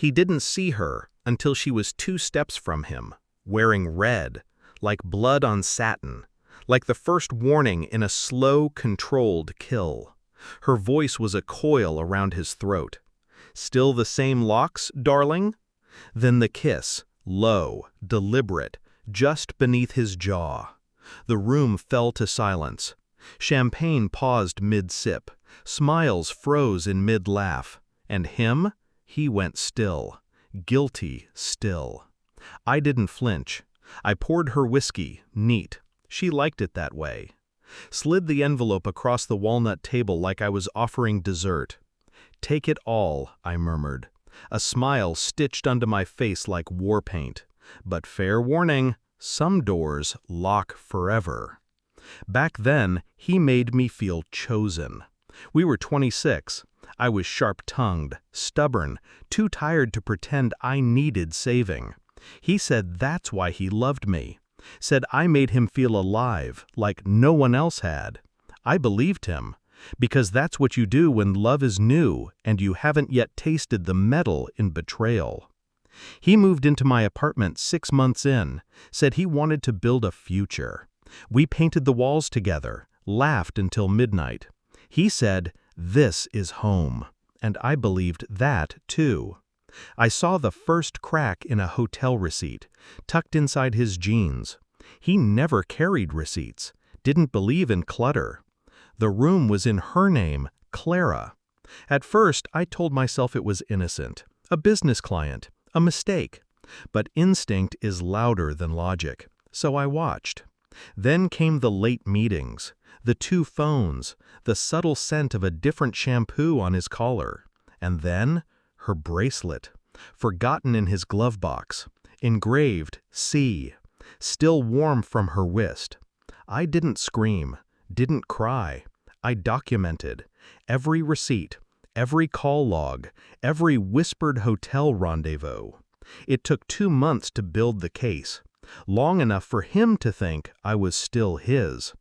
He didn't see her until she was 2 steps from him, wearing red, like blood on satin, like the first warning in a slow, controlled kill. Her voice was a coil around his throat. "Still the same locks, darling?" Then the kiss, low, deliberate, just beneath his jaw. The room fell to silence. Champagne paused mid-sip, smiles froze in mid-laugh, and him? He went still, guilty still. I didn't flinch. I poured her whiskey, neat. She liked it that way. Slid the envelope across the walnut table like I was offering dessert. "Take it all," I murmured. A smile stitched onto my face like war paint. But fair warning, some doors lock forever. Back then, he made me feel chosen. We were 26. I was sharp-tongued, stubborn, too tired to pretend I needed saving. He said that's why he loved me. Said I made him feel alive, like no one else had. I believed him, because that's what you do when love is new and you haven't yet tasted the metal in betrayal. He moved into my apartment 6 months in, said he wanted to build a future. We painted the walls together, laughed until midnight. He said, "This is home," and I believed that, too. I saw the first crack in a hotel receipt, tucked inside his jeans. He never carried receipts, didn't believe in clutter. The room was in her name, Clara. At first, I told myself it was innocent, a business client, a mistake. But instinct is louder than logic, so I watched. Then came the late meetings, the 2 phones, the subtle scent of a different shampoo on his collar. And then, her bracelet, forgotten in his glove box, engraved C, still warm from her wrist. I didn't scream, didn't cry. I documented every receipt, every call log, every whispered hotel rendezvous. It took 2 months to build the case, long enough for him to think I was still his,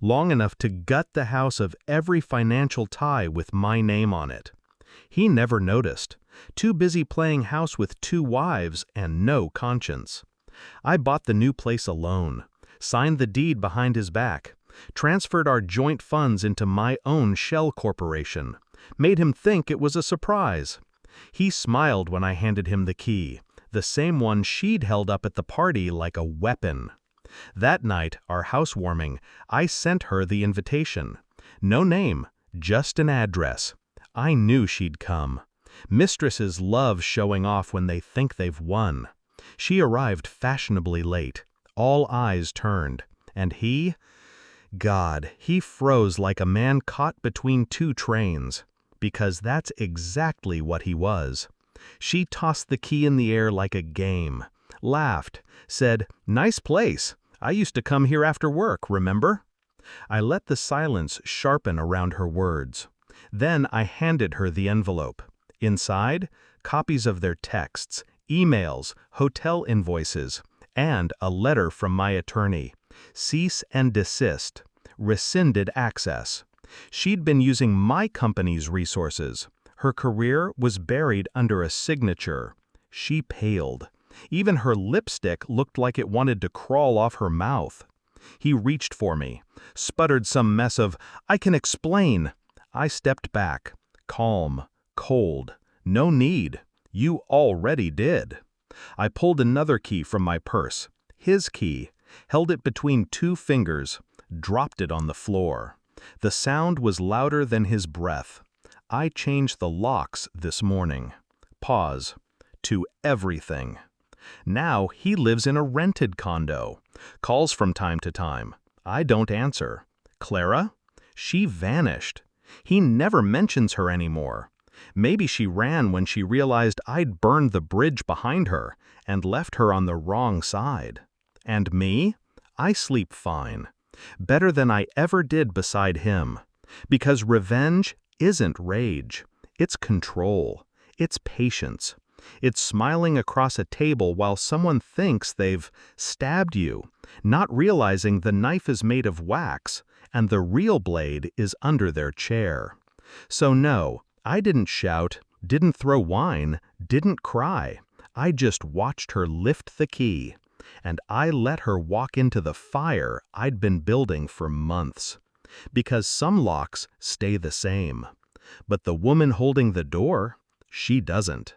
long enough to gut the house of every financial tie with my name on it. He never noticed, too busy playing house with 2 wives and no conscience. I bought the new place alone, signed the deed behind his back, transferred our joint funds into my own shell corporation, made him think it was a surprise. He smiled when I handed him the key, the same one she'd held up at the party like a weapon. That night, our housewarming, I sent her the invitation. No name, just an address. I knew she'd come. Mistresses love showing off when they think they've won. She arrived fashionably late. All eyes turned. And he? God, he froze like a man caught between 2 trains. Because that's exactly what he was. She tossed the key in the air like a game, laughed, said, "Nice place. I used to come here after work, remember?" I let the silence sharpen around her words. Then I handed her the envelope. Inside, copies of their texts, emails, hotel invoices, and a letter from my attorney. Cease and desist. Rescinded access. She'd been using my company's resources. Her career was buried under a signature. She paled. Even her lipstick looked like it wanted to crawl off her mouth. He reached for me, sputtered some mess of, "I can explain." I stepped back, calm, cold. "No need. You already did." I pulled another key from my purse, his key, held it between 2 fingers, dropped it on the floor. The sound was louder than his breath. I changed the locks this morning. Pause. To everything. Now he lives in a rented condo. Calls from time to time. I don't answer. Clara? She vanished. He never mentions her anymore. Maybe she ran when she realized I'd burned the bridge behind her and left her on the wrong side. And me? I sleep fine. Better than I ever did beside him. Because revenge isn't rage. It's control. It's patience. It's smiling across a table while someone thinks they've stabbed you, not realizing the knife is made of wax and the real blade is under their chair. So no, I didn't shout, Didn't throw wine, didn't cry. I just watched her lift the key. And I let her walk into the fire I'd been building for months. Because some locks stay the same. But the woman holding the door, she doesn't.